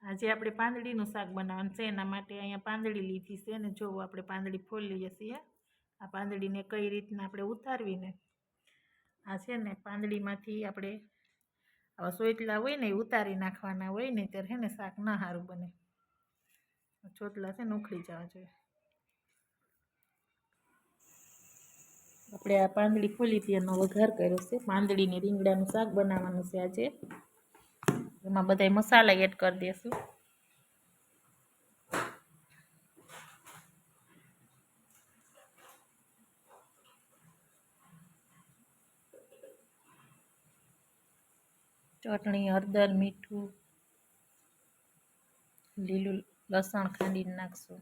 આજે આપણે પાંદડીનું શાક બનાવવાનું છે, એના માટે અહીંયા પાંદડી લીધી છે ને જો આપણે પાંદડી ફોલી લઈએ છીએ. આ પાંદડીને કઈ રીતના આપણે ઉતારવીને આ છે ને પાંદડીમાંથી આપણે આવા સોયટલા હોય ને એ ઉતારી નાખવાના હોય ને ત્યારે હે ને શાક ના સારું બને. ચોટલા છે ને ઉખડી જવા જોઈએ. આપણે આ પાંદડી ફોલી હતી એનો વઘાર કર્યો છે. પાંદડીને રીંગણાનું શાક બનાવવાનું છે આજે. એમાં બધા મસાલા એડ કરી દઈશું. ચટણી, હળદર, મીઠું, લીલું લસણ ખાંડીને નાખશું.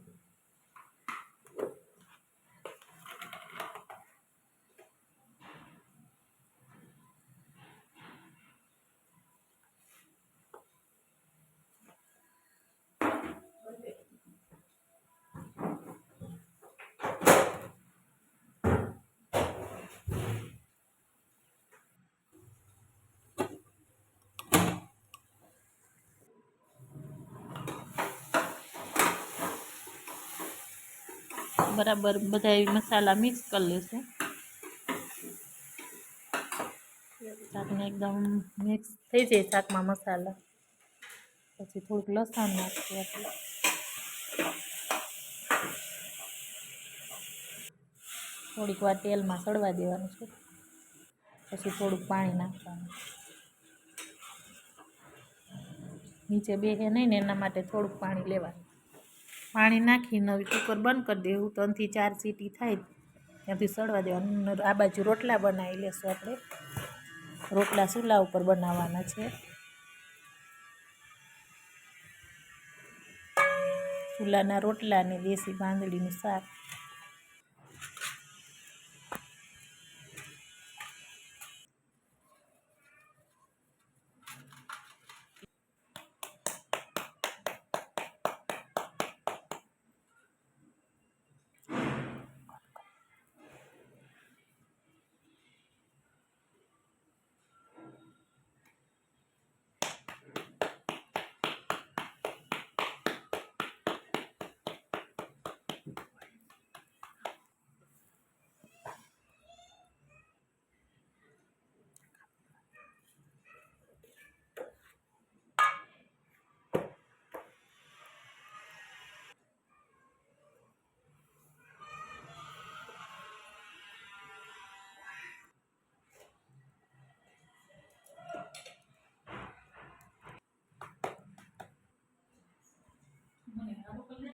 બરાબર બધા મસાલા મિક્સ કરી લેશું. શાકને એકદમ મિક્સ થઈ જાય શાકમાં મસાલા. પછી થોડુંક લસણ નાખશું આપણે. થોડીક વાર તેલમાં સળવા દેવાનું છે. પછી થોડુંક પાણી નાખવાનું. નીચે બેસે નહીં ને એના માટે થોડુંક પાણી લેવાનું. પાણી નાખીને હવે કુકર બંધ કરી દેવું. 3 થી 4 સીટી થાય ત્યાંથી સળવા દેવાનું. આ બાજુ રોટલા બનાવી લેશું આપણે. રોટલા ચૂલા ઉપર બનાવવાના છે. ચૂલાના રોટલા અને દેશી પાંદડીનું શાક.